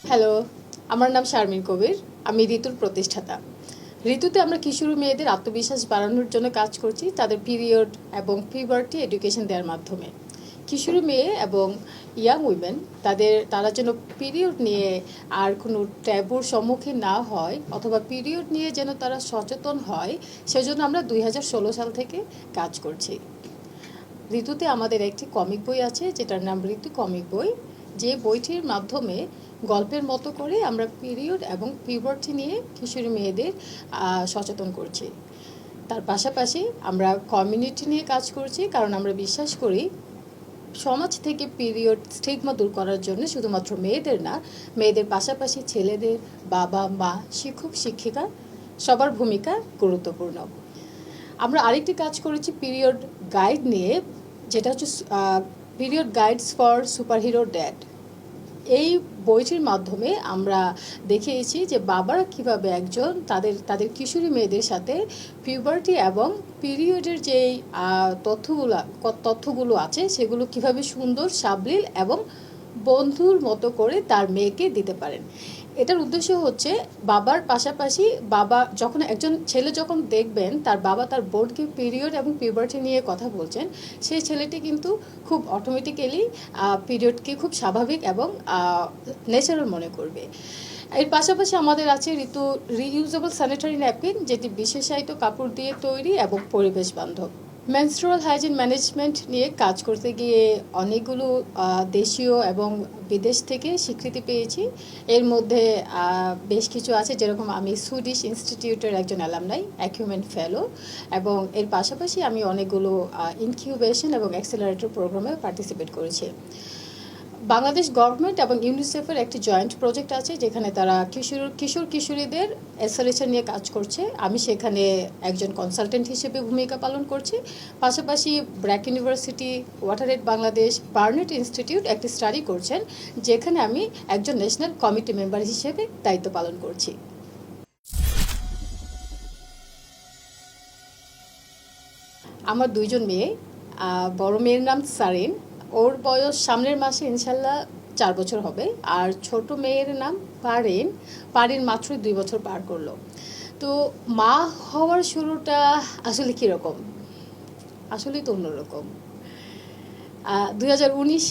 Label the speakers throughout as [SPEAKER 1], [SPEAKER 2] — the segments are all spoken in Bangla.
[SPEAKER 1] হ্যালো, আমার নাম শারমিন কবির। আমি ঋতুর প্রতিষ্ঠাতা। ঋতুতে আমরা কিশোরী মেয়েদের আত্মবিশ্বাস বাড়ানোর জন্য কাজ করছি তাদের পিরিয়ড এবং পিউবার্টি এডুকেশন দেওয়ার মাধ্যমে। কিশোরী মেয়ে এবং ইয়াং উইমেন তারা যেন পিরিয়ড নিয়ে আর কোনো ট্যাবুর সম্মুখীন না হয় অথবা পিরিয়ড নিয়ে যেন তারা সচেতন হয়, সেজন্য আমরা 2016 সাল থেকে কাজ করছি। ঋতুতে আমাদের একটি কমিক বই আছে যেটার নাম ঋতু কমিক বই, যে বইটির মাধ্যমে গল্পের মতো করে আমরা পিরিয়ড এবং পিউবার্টি নিয়ে কিশোরী মেয়েদের সচেতন করছি। তার পাশাপাশি আমরা কমিউনিটি নিয়ে কাজ করছি, কারণ আমরা বিশ্বাস করি সমাজ থেকে পিরিয়ড স্টিগমা দূর করার জন্য শুধুমাত্র মেয়েদের না, মেয়েদের পাশাপাশি ছেলেদের, বাবা মা, শিক্ষক শিক্ষিকা সবার ভূমিকা গুরুত্বপূর্ণ। আমরা আরেকটি কাজ করেছি পিরিয়ড গাইড নিয়ে, যেটা হচ্ছে period guides for superhero dad. এই বইটির মাধ্যমে আমরা দেখিয়েছি যে বাবারা কিভাবে তাদের কিশোরী মেয়েদের সাথে পিউবার্টি এবং পিরিয়ডের যেই তথ্যগুলো আছে সেগুলো কিভাবে সুন্দর, সাবলীল এবং বন্ধুর মতো করে তার মেয়েকে দিতে পারেন। এটার উদ্দেশ্য হচ্ছে বাবার পাশাপাশি যখন একজন ছেলে যখন দেখবেন তার বাবা তার বোনকে পিরিয়ড এবং পিউবার্টি নিয়ে কথা বলছেন, সেই ছেলেটি কিন্তু খুব অটোমেটিক্যালি পিরিয়ডকে খুব স্বাভাবিক এবং ন্যাচারাল মনে করবে। এর পাশাপাশি আমাদের আছে ঋতু রিইউজেবল স্যানিটারি ন্যাপকিন, যেটি বিশেষায়িত কাপড় দিয়ে তৈরি এবং পরিবেশ বান্ধব। মেনস্ট্রুয়াল হাইজিন ম্যানেজমেন্ট নিয়ে কাজ করতে গিয়ে অনেকগুলো দেশীয় এবং বিদেশ থেকে স্বীকৃতি পেয়েছি। এর মধ্যে বেশ কিছু আছে, যেরকম আমি সুইডিশ ইনস্টিটিউটের একজন অ্যালামনাই, অ্যাকিউমেন ফেলো, এবং এর পাশাপাশি আমি অনেকগুলো ইনকিউবেশন এবং অ্যাক্সেলারেটর প্রোগ্রামে পার্টিসিপেট করেছি। বাংলাদেশ গভর্নমেন্ট এবং ইউনিসেফের একটি জয়েন্ট প্রজেক্ট আছে যেখানে তারা কিশোরীদের এসএলএসএ নিয়ে কাজ করছে। আমি সেখানে একজন কনসালটেন্ট হিসেবে ভূমিকা পালন করছি। পাশাপাশি BRAC university, WaterAid Bangladesh, Burnet institute একটি স্টাডি করছেন, যেখানে আমি একজন ন্যাশনাল কমিটি মেম্বার হিসেবে দায়িত্ব পালন করছি। আমার দুইজন মেয়ে। বড় মেয়ের নাম সারিন, ওর বয়স সামনের মাসে ইনশাল্লাহ 4 বছর হবে। আর ছোট মেয়ের নাম পারিন মাত্র 2 বছর পার করলো। তো মা হওয়ার শুরুটা আসলে কীরকম? আসলেই তো অন্যরকম। 2019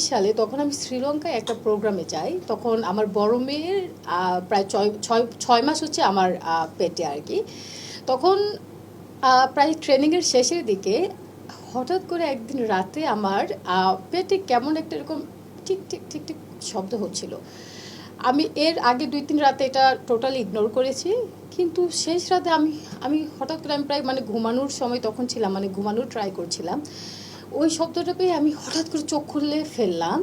[SPEAKER 1] সালে তখন আমি শ্রীলঙ্কায় একটা প্রোগ্রামে যাই। তখন আমার বড় মেয়ের প্রায় 6 মাস হচ্ছে আমার পেটে আর কি। তখন প্রায় ট্রেনিংয়ের শেষের দিকে হঠাৎ করে একদিন রাতে আমার পেটে কেমন একটা এরকম ঠিক ঠিক ঠিক ঠিক শব্দ হচ্ছিল। আমি এর আগে 2-3 রাতে এটা টোটালি ইগনোর করেছি, কিন্তু শেষ রাতে আমি হঠাৎ করে, আমি প্রায় ঘুমানোর সময় তখন ছিলাম, ঘুমানোর ট্রাই করছিলাম। ওই শব্দটা পেয়ে আমি হঠাৎ করে চোখ খুলে ফেললাম।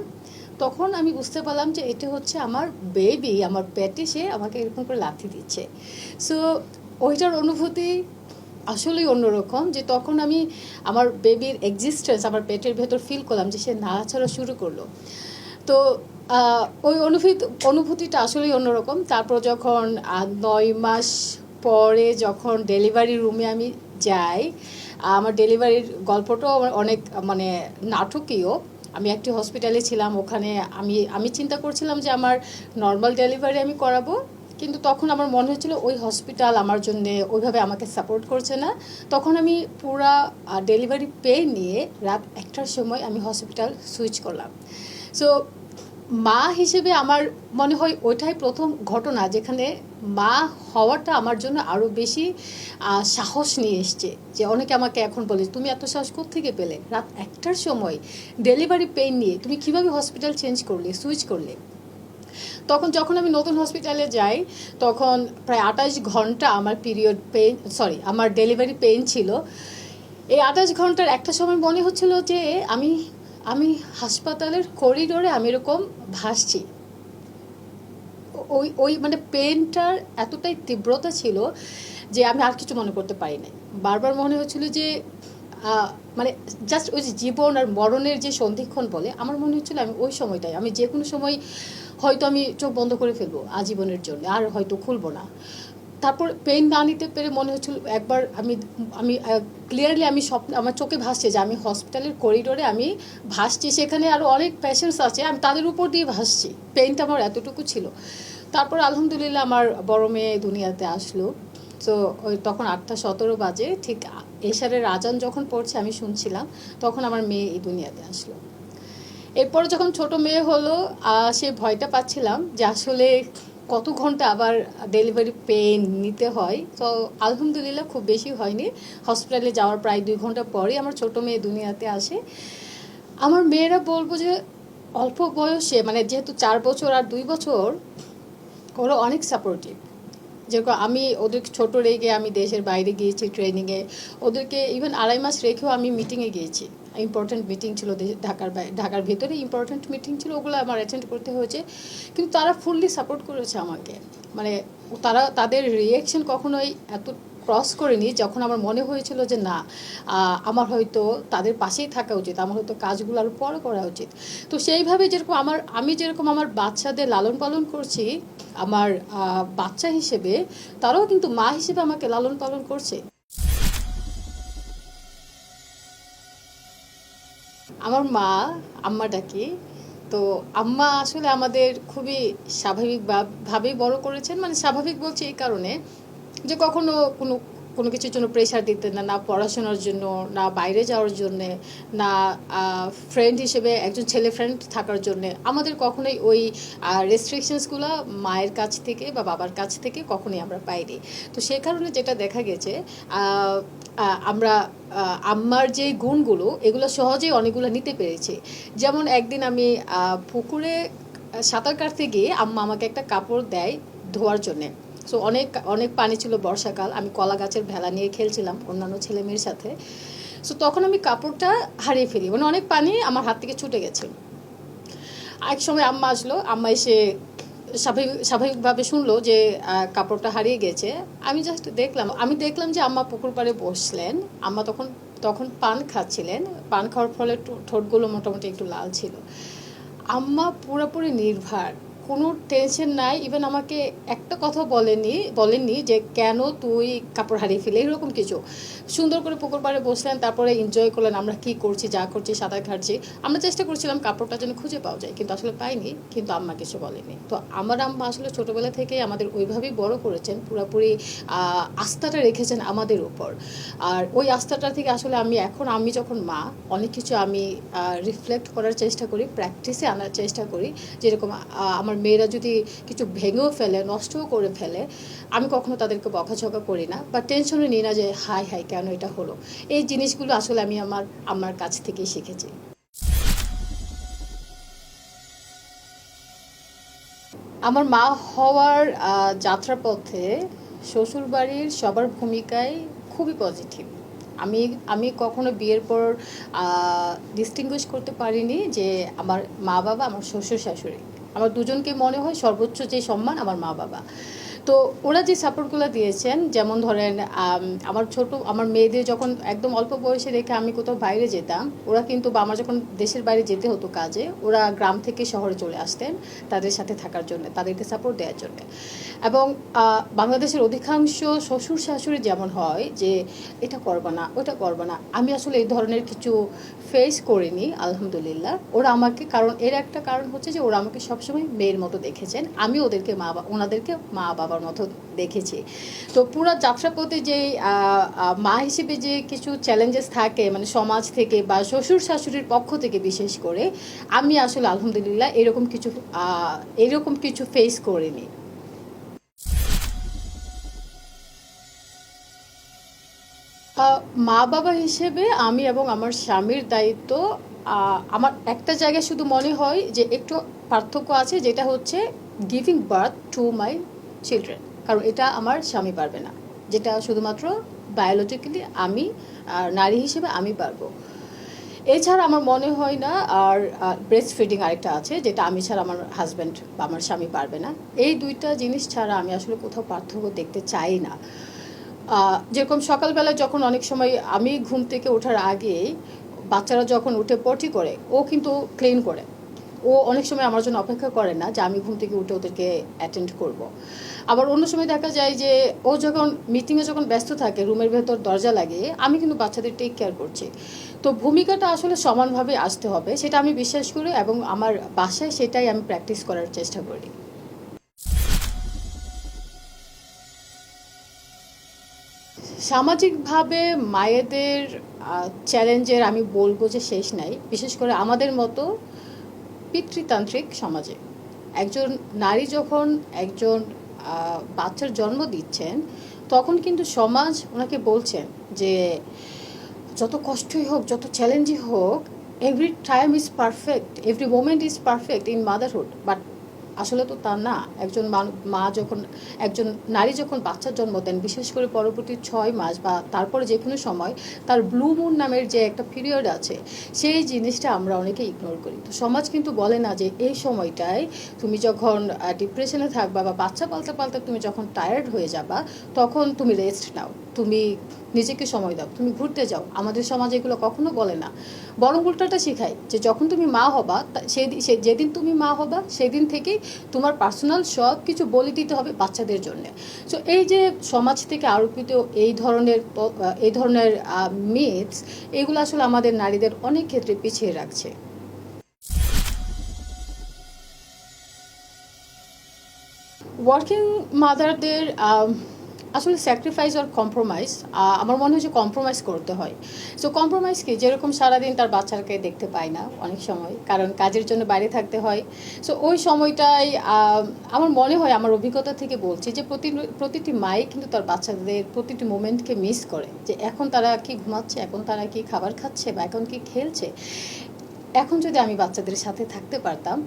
[SPEAKER 1] তখন আমি বুঝতে পারলাম যে এটা হচ্ছে আমার বেবি, আমার পেটে সে আমাকে এরকম করে লাথি দিচ্ছে। সো ওইটার অনুভূতি আসলেই অন্যরকম, যে তখন আমি আমার বেবির এক্সিস্টেন্স আমার পেটের ভেতর ফিল করলাম, যে সে নাড়াচাড়া শুরু করলো। তো ওই অনুভূতিটা আসলেই অন্যরকম। তারপর যখন 9 মাস পরে যখন ডেলিভারি রুমে আমি যাই, আমার ডেলিভারির গল্পটাও অনেক নাটকীয়। আমি একটি হসপিটালে ছিলাম, ওখানে আমি চিন্তা করছিলাম যে আমার নর্মাল ডেলিভারি আমি করাবো, কিন্তু তখন আমার মনে হচ্ছিল ওই হসপিটাল আমার জন্য ওইভাবে আমাকে সাপোর্ট করছে না। তখন আমি পুরা ডেলিভারি পেয়ে নিয়ে রাত 1টার সময় আমি হসপিটাল সুইচ করলাম। সো মা হিসেবে আমার মনে হয় ওইটাই প্রথম ঘটনা যেখানে মা হওয়াটা আমার জন্য আরও বেশি সাহস নিয়ে এসছে। যে অনেকে আমাকে এখন বলে, তুমি এত সাহস কোত্থেকে পেলে? রাত 1টার সময় ডেলিভারি পেইন নিয়ে তুমি কিভাবে হসপিটাল সুইচ করলে? যখন আমি নতুন হসপিটালে যাই, তখন প্রায় 28 ঘন্টা আমার ডেলিভারি পেইন ছিল। এই 28 ঘন্টার একটা সময় মনে হচ্ছিল যে আমি হাসপাতালের করিডোরে আমি এরকম ভাসছি। ওই পেনটার এতটাই তীব্রতা ছিল যে আমি আর কিছু মনে করতে পারি নাই। বারবার মনে হচ্ছিল যে জাস্ট ওই যে জীবন আর মরণের যে সন্ধিক্ষণ বলে, আমার মনে হচ্ছিল আমি ওই সময়টাই, আমি যে কোনো সময় হয়তো আমি চোখ বন্ধ করে ফেলবো আজীবনের জন্য, আর হয়তো খুলবো না। তারপর পেইন না নিতে পেরে মনে হচ্ছিল একবার আমি আমি ক্লিয়ারলি আমি স্বপ্ন আমার চোখে ভাসছে যে আমি হসপিটালের করিডোরে আমি ভাসছি, সেখানে আরও অনেক পেশেন্টস আছে, আমি তাদের উপর দিয়ে ভাসছি, পেইনটা আমার এতটুকু ছিল। তারপর আলহামদুলিল্লাহ আমার বড় মেয়ে দুনিয়াতে আসলো। তো ওই তখন 8টা 17 বাজে, ঠিক এশারের আজান যখন পড়ছে আমি শুনছিলাম, তখন আমার মেয়ে এই দুনিয়াতে আসলো। এরপর যখন ছোট মেয়ে হলো, সে ভয়টা পাচ্ছিলাম যে আসলে কত ঘন্টা আবার ডেলিভারি পেইন নিতে হয়। তো আলহামদুলিল্লাহ খুব বেশি হয়নি, হসপিটালে যাওয়ার প্রায় 2 ঘন্টা পরেই আমার ছোট মেয়ে দুনিয়াতে আসে। আমার মেয়েরা বলবো যে অল্প বয়সে, মানে যেহেতু 4 বছর আর 2 বছর, ওরা অনেক সাপোর্টিভ। যেরকম আমি ওদের ছোট রেখে আমি দেশের বাইরে গিয়েছি ট্রেনিংয়ে, ওদেরকে ইভেন 2.5 মাস রেখেও আমি মিটিংয়ে গিয়েছি। ইম্পর্ট্যান্ট মিটিং ছিল ঢাকার ভেতরে ইম্পর্ট্যান্ট মিটিং ছিল, ওগুলো আমার অ্যাটেন্ড করতে হয়েছে, কিন্তু তারা ফুললি সাপোর্ট করেছে আমাকে। মানে তাদের রিয়েকশন কখনোই এত ক্রস করেনি যখন আমার মনে হয়েছিল যে না, আমার হয়তো তাদের পাশেই থাকা উচিত, আমার হয়তো কাজগুলো আরও পরে করা উচিত। তো সেইভাবে যেরকম আমি যেরকম আমার বাচ্চাদের লালন পালন করছি আমার বাচ্চা হিসেবে, তারাও কিন্তু মা হিসেবে আমাকে লালন পালন করছে। আমার মা আম্মা ডাকি। তো আম্মা আসলে আমাদের খুবই স্বাভাবিকভাবেই বড় করেছেন। মানে স্বাভাবিক বলছি এই কারণে যে কখনো কোনো কোনো কিছুর জন্য প্রেশার দিতেন না, না পড়াশোনার জন্য, না বাইরে যাওয়ার জন্যে, না ফ্রেন্ড হিসেবে একজন ছেলে ফ্রেন্ড থাকার জন্যে। আমাদের কখনোই ওই রেস্ট্রিকশনসগুলো মায়ের কাছ থেকে বা বাবার কাছ থেকে কখনোই আমরা পাইনি। তো সেই কারণে যেটা দেখা গেছে, আমরা আম্মার যে গুণগুলো এগুলো সহজেই অনেকগুলো নিতে পেরেছি। যেমন একদিন আমি পুকুরে সাঁতার কাটতে গিয়ে আম্মা আমাকে একটা কাপড় দেয় ধোয়ার জন্যে। সো অনেক অনেক পানি ছিল, বর্ষাকাল, আমি কলা গাছের ভেলা নিয়ে খেলছিলাম অন্যান্য ছেলে মেয়ের সাথে। সো তখন আমি কাপড়টা হারিয়ে ফেলি, মানে অনেক পানি আমার হাত থেকে ছুটে গেছে। এক সময় আম্মা আসলো, আম্মা এসে স্বাভাবিকভাবে শুনলো যে কাপড়টা হারিয়ে গেছে। আমি দেখলাম যে আম্মা পুকুর পাড়ে বসলেন। আম্মা তখন তখন পান খাচ্ছিলেন, পান খাওয়ার ফলে ঠোঁটগুলো মোটামুটি একটু লাল ছিল। আম্মা পুরোপুরি নির্ভর, কোনো টেনশন নাই। ইভেন আমাকে একটা কথা বলেননি যে কেন তুই কাপড় হারিয়ে ফেলে, এরকম কিছু। সুন্দর করে পুকুর পাড়ে বসলেন, তারপরে এনজয় করলেন আমরা কি করছি, যা করছি, সাঁতার কাটছি। আমরা চেষ্টা করছিলাম কাপড়টা যেন খুঁজে পাওয়া যায়, কিন্তু আসলে পাইনি, কিন্তু আম্মা কিছু বলেনি। তো আমার আম্মা আসলে ছোটোবেলা থেকেই আমাদের ওইভাবেই বড় করেছেন, পুরোপুরি আস্থাটা রেখেছেন আমাদের উপর। আর ওই আস্থাটা থেকে আসলে আমি যখন মা, অনেক কিছু আমি রিফ্লেক্ট করার চেষ্টা করি, প্র্যাকটিসে আনার চেষ্টা করি। যেরকম আমার মেয়েরা যদি কিছু ভেঙেও ফেলে, নষ্টও করে ফেলে, আমি কখনো তাদেরকে বকাঝকা করি না বা টেনশনও নিই না যে হাই হাই কেন এটা হলো। এই জিনিসগুলো আসলে আমি আমার কাছ থেকেই শিখেছি। আমার মা হওয়ার যাত্রাপথে শ্বশুরবাড়ির সবার ভূমিকাই খুবই পজিটিভ। আমি আমি কখনো বিয়ের পর ডিস্টিংগুইশ করতে পারিনি যে আমার মা বাবা, আমার শ্বশুর শাশুড়ি, আমার দুজনকে মনে হয় সর্বোচ্চ যে সম্মান আমার মা বাবা। তো ওরা যে সাপোর্টগুলো দিয়েছেন, যেমন ধরেন আমার মেয়েদের যখন একদম অল্প বয়সে রেখে আমি কোথাও বাইরে যেতাম, ওরা কিন্তু, বা আমার যখন দেশের বাইরে যেতে হতো কাজে, ওরা গ্রাম থেকে শহরে চলে আসতেন তাদের সাথে থাকার জন্য, তাদেরকে সাপোর্ট দেওয়ার জন্য। এবং বাংলাদেশের অধিকাংশ শ্বশুর শাশুড়ি যেমন হয় যে এটা করবা না, ওটা করবা না, আমি আসলে এই ধরনের কিছু ফেস করিনি আলহামদুলিল্লাহ। এর একটা কারণ হচ্ছে যে ওরা আমাকে সবসময় মেয়ের মতো দেখেছেন, আমি ওনাদেরকে মা বাবার মতো দেখেছি। তো পুরো যাত্রাপথে যে মা হিসেবে যে কিছু চ্যালেঞ্জেস থাকে, মানে সমাজ থেকে বা শ্বশুর শাশুড়ির পক্ষ থেকে বিশেষ করে, আমি আসলে আলহামদুলিল্লাহ এরকম কিছু ফেস করিনি। মা বাবা হিসেবে আমি এবং আমার স্বামীর দায়িত্ব, আমার একটা জায়গায় শুধু মনে হয় যে একটু পার্থক্য আছে, যেটা হচ্ছে giving birth to my children, কারণ এটা আমার স্বামী পারবে না, যেটা শুধুমাত্র বায়োলজিক্যালি আমি নারী হিসেবে আমি পারবো। এছাড়া আমার মনে হয় না। আর ব্রেস্ট ফিডিং আরেকটা আছে, যেটা আমি ছাড়া আমার হাজব্যান্ড বা আমার স্বামী পারবে না। এই দুইটা জিনিস ছাড়া আমি আসলে কোথাও পার্থক্য দেখতে চাই না। যেরকম সকালবেলা যখন অনেক সময় আমি ঘুম থেকে ওঠার আগে বাচ্চারা যখন উঠে পটি করে, ও কিন্তু ক্লিন করে, ও ও অনেক সময় আমার জন্য অপেক্ষা করে না যে আমি ঘুম থেকে উঠে ওদেরকে অ্যাটেন্ড করব। আবার অন্য সময় দেখা যায় যে ও যখন মিটিংয়ে যখন ব্যস্ত থাকে রুমের ভেতর দরজা লাগিয়ে, আমি কিন্তু বাচ্চাদের টেক কেয়ার করছি। তো ভূমিকাটা আসলে সমানভাবে আসতে হবে, সেটা আমি বিশ্বাস করি এবং আমার বাসায় সেটাই আমি প্র্যাকটিস করার চেষ্টা করি। সামাজিকভাবে মায়েদের চ্যালেঞ্জের আমি বলবো যে শেষ নাই, বিশেষ করে আমাদের মতো পিতৃতান্ত্রিক সমাজে। একজন নারী যখন একজন বাচ্চার জন্ম দিচ্ছেন, তখন কিন্তু সমাজ ওনাকে বলছেন যে যত কষ্টই হোক, যত চ্যালেঞ্জই হোক, every time is perfect, every moment is perfect in motherhood. But আসলে তো তা না। একজন মা যখন, একজন নারী যখন বাচ্চার জন্ম দেন, বিশেষ করে পরবর্তী 6 মাস বা তারপরে যে কোনো সময়, তার ব্লু মুন নামের যে একটা পিরিয়ড আছে, সেই জিনিসটা আমরা অনেকে ইগনোর করি। তো সমাজ কিন্তু বলে না যে এই সময়টায় তুমি যখন ডিপ্রেশনে থাকবা বা বাচ্চা পালতে পালতে তুমি যখন টায়ার্ড হয়ে যাবা, তখন তুমি রেস্ট নাও, তুমি নিজেকে সময় দাও, তুমি ঘুরতে যাও। আমাদের সমাজ এগুলো কখনো বলে না, বরং উল্টাটা শেখায় যে যখন তুমি মা হবা, যেদিন তুমি মা হবা সেদিন থেকেই তোমার পার্সোনাল সব কিছু বলে দিতে হবে বাচ্চাদের জন্য। সো এই যে সমাজ থেকে আরোপিত এই ধরনের মিথস, এগুলো আসলে আমাদের নারীদের অনেক ক্ষেত্রে পিছিয়ে রাখছে। ওয়ার্কিং মাদারদের আসলে স্যাক্রিফাইস আর কম্প্রোমাইজ, আমার মনে হয় যে কম্প্রোমাইজ করতে হয়। সো কম্প্রোমাইজ কি, যেরকম সারাদিন তার বাচ্চাকে দেখতে পায় না অনেক সময়, কারণ কাজের জন্য বাইরে থাকতে হয়। সো ওই সময়টাই আমার মনে হয়, আমার অভিজ্ঞতা থেকে বলছি যে প্রতিটি মাই কিন্তু তার বাচ্চাদের প্রতিটি মোমেন্টকে মিস করে, যে এখন তারা কি ঘুমাচ্ছে, এখন তারা কি খাবার খাচ্ছে, বা এখন কি খেলছে। এখন যদি আমি বাচ্চাদের সাথে থাকতে পারতাম,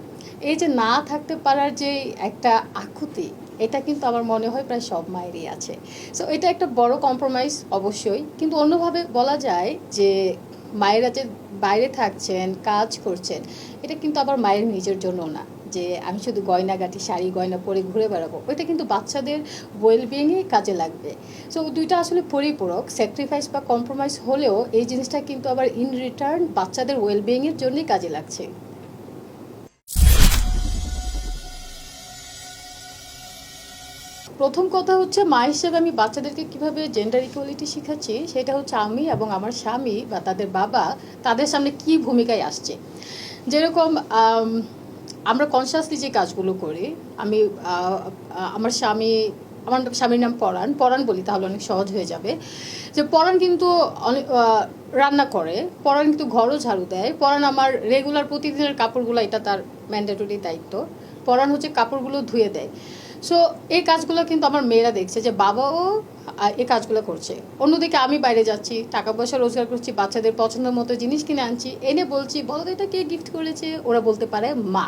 [SPEAKER 1] এই যে না থাকতে পারার যে একটা আকুতি, এটা কিন্তু আমার মনে হয় প্রায় সব মায়েরই আছে। সো এটা একটা বড় কম্প্রোমাইজ অবশ্যই, কিন্তু অন্যভাবে বলা যায় যে মায়েরা যে বাইরে থাকছেন, কাজ করছেন, এটা কিন্তু আবার মায়ের নিজের জন্য না যে আমি শুধু গয়নাগাটি শাড়ি গয়না পরে ঘুরে বেড়াবো। ওইটা কিন্তু বাচ্চাদের ওয়েলবিংয়ে কাজে লাগবে। সো দুইটা আসলে পরিপূরক, স্যাক্রিফাইস বা কম্প্রোমাইজ হলেও এই জিনিসটা কিন্তু আবার ইন রিটার্ন বাচ্চাদের ওয়েলবিংয়ের জন্যই কাজে লাগছে। প্রথম কথা হচ্ছে, মা হিসেবে আমি বাচ্চাদেরকে কিভাবে জেন্ডার ইকুয়ালিটি শেখাচ্ছি, সেটা হচ্ছে আমি এবং আমার স্বামী বা তাদের বাবা তাদের সামনে কি ভূমিকায় আসছে। যেরকম আমরা কনসিয়াসলি যে কাজগুলো করি, আমি আমার স্বামীর নাম পরাণ, পরাণ বলি তাহলে অনেক সহজ হয়ে যাবে। যে পরাণ কিন্তু অনেক রান্না করে, পরাণ কিন্তু ঘরও ঝাড়ু দেয়, পরাণ আমার রেগুলার প্রতিদিনের কাপড়গুলো, এটা তার ম্যান্ডেটরি দায়িত্ব। পরাণ হচ্ছে কাপড়গুলো ধুয়ে দেয়। সো এই কাজগুলো কিন্তু আমার মেয়েরা দেখছে যে বাবাও এই কাজগুলো করছে। অন্যদিকে আমি বাইরে যাচ্ছি, টাকা পয়সা রোজগার করছি, বাচ্চাদের পছন্দ মতো জিনিস কিনে আনছি, এনে বলছি বলো তো এটা কে গিফট করেছে, ওরা বলতে পারে মা।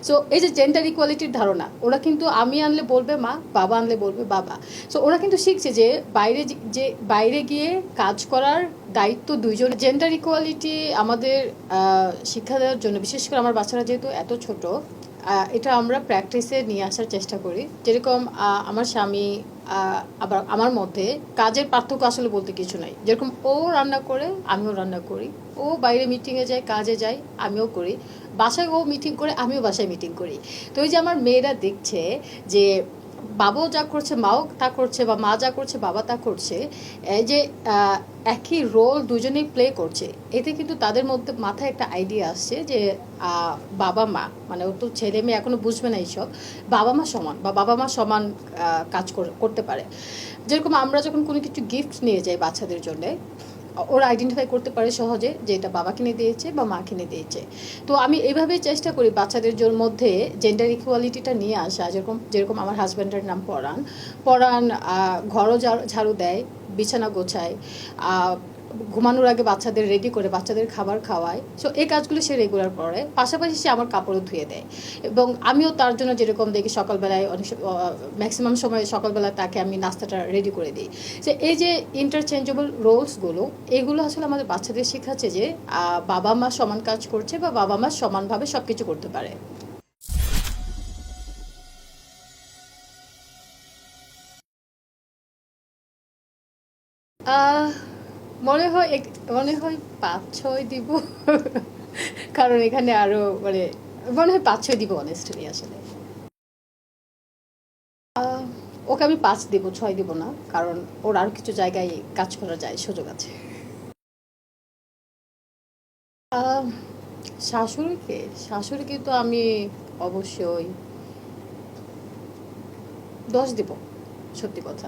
[SPEAKER 1] সো এই যে জেন্ডার ইকুয়ালিটির ধারণা, ওরা কিন্তু আমি আনলে বলবে মা, বাবা আনলে বলবে বাবা। সো ওরা কিন্তু শিখছে যে বাইরে গিয়ে কাজ করার দায়িত্ব দুইজন। জেন্ডার ইকুয়ালিটি আমাদের শিক্ষা দেওয়ার জন্য, বিশেষ করে আমার বাচ্চারা যেহেতু এত ছোট, এটা আমরা প্র্যাকটিসে নিয়ে আসার চেষ্টা করি। যেরকম আমার স্বামী আবার আমার মধ্যে কাজের পার্থক্য আসলে বলতে কিছু নাই। যেরকম ও রান্না করে আমিও রান্না করি, ও বাইরে মিটিংয়ে যায়, কাজে যায়, আমিও করি, বাসায় ও মিটিং করে আমিও বাসায় মিটিং করি। তো এই যে আমার মেয়েরা দেখছে যে বাবাও যা করছে মাও তা করছে, বা মা যা করছে বাবা তা করছে, এই যে একই রোল দুজনেই প্লে করছে, এতে কিন্তু তাদের মধ্যে মাথায় একটা আইডিয়া আসছে যে বাবা মা মানে, ও তো ছেলে মেয়ে এখনো বুঝবে না এইসব, বাবা মা সমান বা বাবা মা সমান কাজ করতে পারে। যেরকম আমরা যখন কোনো কিছু গিফট নিয়ে যাই বাচ্চাদের জন্যে, ওরা আইডেন্টিফাই করতে পারে সহজে যে এটা বাবা কিনে দিয়েছে বা মা কিনে দিয়েছে। তো আমি এইভাবেই চেষ্টা করি বাচ্চাদের মধ্যে জেন্ডার ইকুয়ালিটিটা নিয়ে আসা। যেরকম আমার হাজব্যান্ডের নাম পরাণ, পরাণ ঘরও ঝাড়ু দেয়, বিছানা গোছায়, ঘুমানোর আগে বাচ্চাদের রেডি করে বাচ্চাদের খাবার খাওয়ায়। সো এই কাজগুলো সে রেগুলার করে, পাশাপাশি সে আমার কাপড়ও ধুয়ে দেয়। এবং আমিও তার জন্য যেরকম দেখি সকালবেলায়, অনেক ম্যাক্সিমাম সময় সকালবেলা তাকে আমি নাস্তাটা রেডি করে দিই। সে এই যে ইন্টারচেঞ্জেবল রোলসগুলো, এগুলো আসলে আমাদের বাচ্চাদের শেখাচ্ছে যে বাবা মা সমান কাজ করছে বা বাবা মা সমানভাবে সব কিছু করতে পারে। আহ মনে হয় মনে হয় 5-6 দিব। কারণ এখানে আরো মানে মনে হয় 5-6 দিব অনেস্টলি আসলে। আহ, ওকে আমি 5 দিব, 6 দিব না, কারণ ওর আরো কিছু জায়গায় কাজ করা যায়, সুযোগ আছে। আহ, শাশুড়িকে তো আমি অবশ্যই 10 দিব, সত্যি কথা।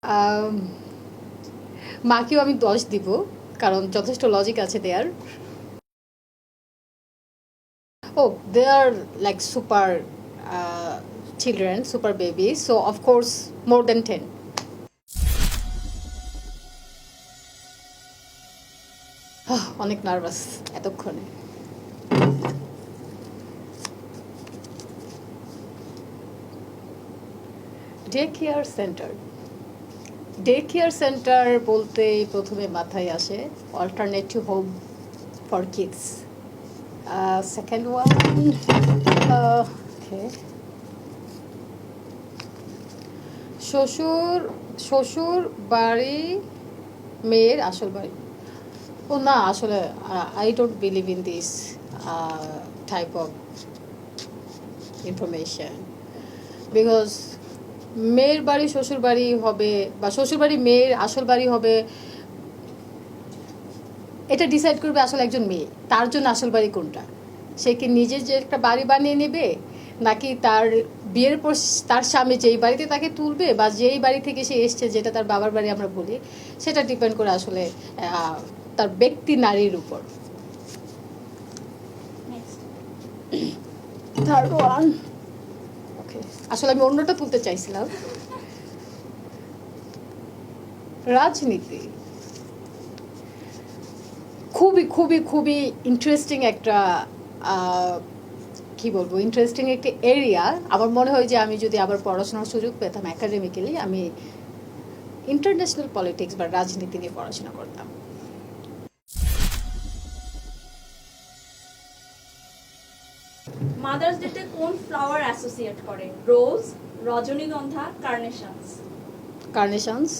[SPEAKER 1] আম, মাকেও আমি 10 দিব, কারণ যথেষ্ট লজিক আছে there. Oh, they are like super children, super baby, so of course more than 10। অনেক নার্ভাস এতক্ষণে। Day care centre, day care centre বলতেই প্রথমে মাথায় আসে alternative home for kids. Second one, শ্বশুর শ্বশুর বাড়ি, মেয়ের আসল বাড়ি। ও না, আসলে I don't believe in this type of information, because মেয়ের বাড়ি শ্বশুর বাড়ি হবে, বা শ্বশুর বাড়ি মেয়ের আসল বাড়ি হবে, এটা ডিসাইড করবে আসলে একজন মেয়ে, তার জন্য আসল বাড়ি কোনটা। সে কি নিজে যে একটা বাড়ি বানিয়ে নেবে, নাকি তার বিয়ের পর তার স্বামী যেই বাড়িতে তাকে তুলবে, বা যেই বাড়ি থেকে সে এসছে, যেটা তার বাবার বাড়ি আমরা বলি, সেটা ডিপেন্ড করে আসলে তার ব্যক্তি নারীর উপর। থার্ড ওয়ান, ওকে, আসলে আমি অন্যটা তুলতে চাইছিলাম, রাজনীতি। খুবই খুবই খুবই ইন্টারেস্টিং একটা কি বলবো, ইন্টারেস্টিং একটা এরিয়া। আমার মনে হয় যে আমি যদি আবার পড়াশোনার সুযোগ পেতাম একাডেমিক্যালি, আমি ইন্টারন্যাশনাল পলিটিক্স বা রাজনীতি নিয়ে পড়াশোনা করতাম।
[SPEAKER 2] মাদার্স ডেতে কোন ফ্লাওয়ার অ্যাসোসিয়েট করে? রোজ, রজনীগন্ধা, কার্নেশনস।
[SPEAKER 1] কার্নেশনস।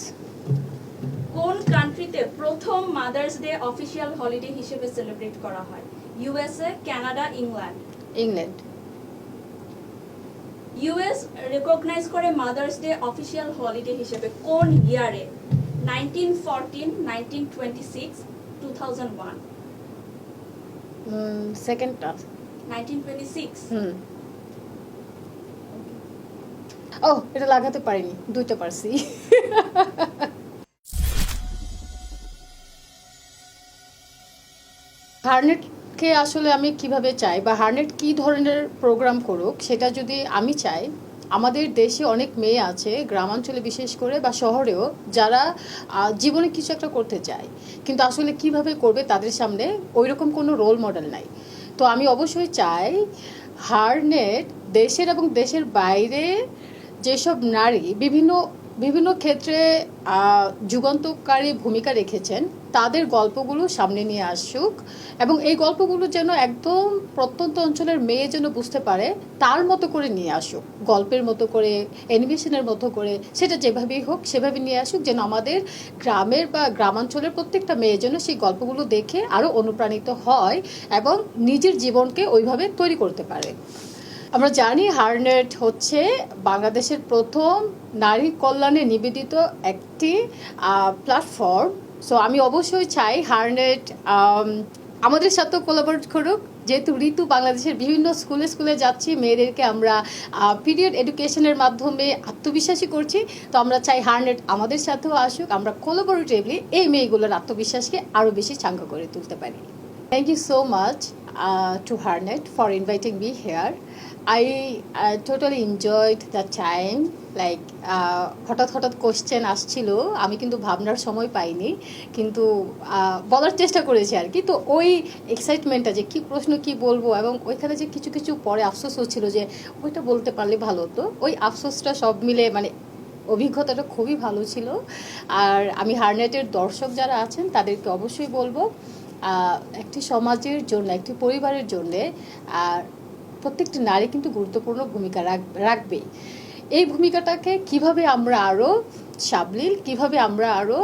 [SPEAKER 2] কোন কান্ট্রিতে প্রথম মাদার্স ডে অফিসিয়াল হলিডে হিসেবে সেলিব্রেট করা হয়? USA, Canada, England.
[SPEAKER 1] England.
[SPEAKER 2] US recognise করে মাদার্স ডে অফিসিয়াল হলিডে হিসেবে কোন ইয়ারে? 1914, 1926, 2001।
[SPEAKER 1] সেকেন্ডটা।
[SPEAKER 2] 1926।
[SPEAKER 1] ও, এটা লাগাতে পারিনি, দুইটা পারছি। হার্নেটকে আসলে আমি কিভাবে চাই, বা হার্নেট কি ধরনের প্রোগ্রাম করুক, সেটা যদি আমি চাই, আমাদের দেশে অনেক মেয়ে আছে গ্রামাঞ্চলে বিশেষ করে, বা শহরেও, যারা জীবনে কিছু একটা করতে চায়, কিন্তু আসলে কিভাবে করবে তাদের সামনে ওই রকম কোনো রোল মডেল নাই। তো আমি অবশ্যই চাই হার্নেট দেশের এবং দেশের বাইরে যেসব নারী বিভিন্ন বিভিন্ন ক্ষেত্রে যুগান্তকারী ভূমিকা রেখেছেন, তাদের গল্পগুলো সামনে নিয়ে আসুক, এবং এই গল্পগুলো যেন একদম প্রত্যন্ত অঞ্চলের মেয়ে যেন বুঝতে পারে, তার মতো করে নিয়ে আসুক, গল্পের মতো করে, অ্যানিমেশনের মতো করে, সেটা যেভাবেই হোক সেভাবে নিয়ে আসুক, যেন আমাদের গ্রামের বা গ্রামাঞ্চলের প্রত্যেকটা মেয়ে যেন সেই গল্পগুলো দেখে আরও অনুপ্রাণিত হয় এবং নিজের জীবনকে ওইভাবে তৈরি করতে পারে। আমরা জানি হার্নেট হচ্ছে বাংলাদেশের প্রথম নারী কল্যাণে নিবেদিত একটি প্ল্যাটফর্ম। সো আমি অবশ্যই চাই হার্নেট আমাদের সাথেও কোলাবোরেট করুক, যেহেতু ঋতু বাংলাদেশের বিভিন্ন স্কুলে স্কুলে যাচ্ছি, মেয়েদেরকে আমরা পিরিয়ড এডুকেশনের মাধ্যমে আত্মবিশ্বাসী করছি। তো আমরা চাই হার্নেট আমাদের সাথেও আসুক, আমরা কোলাবোরেটিভলি এই মেয়েগুলোর আত্মবিশ্বাসকে আরও বেশি চাঙ্গা করে তুলতে পারি। Thank you so much to Harnet for inviting me here. I totally enjoyed the time. Like হঠাৎ হঠাৎ কোশ্চেন আসছিল, আমি কিন্তু ভাবনার সময় পাইনি, কিন্তু বলার চেষ্টা করেছি আর কি। তো ওই এক্সাইটমেন্টটা যে কী প্রশ্ন কী বলবো, এবং ওইখানে যে কিছু কিছু পরে আফসোস হচ্ছিল যে ওইটা বলতে পারলে ভালো হতো, ওই আফসোসটা সব মিলে মানে অভিজ্ঞতাটা খুবই ভালো ছিল। আর আমি হার্নেটের দর্শক যারা আছেন তাদেরকে অবশ্যই বলবো, একটি সমাজের জন্য, একটি পরিবারের জন্যে প্রত্যেকটি নারী কিন্তু গুরুত্বপূর্ণ ভূমিকা রাখবেই। এই ভূমিকাটাকে কিভাবে আমরা আরও সাবলীল, কিভাবে আমরা আরও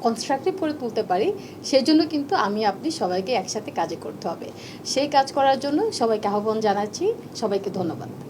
[SPEAKER 1] কনস্ট্রাকটিভ করে তুলতে পারি, সেই জন্য কিন্তু আপনি সবাইকে একসাথে কাজে করতে হবে। সেই কাজ করার জন্য সবাইকে আহ্বান জানাচ্ছি, সবাইকে ধন্যবাদ।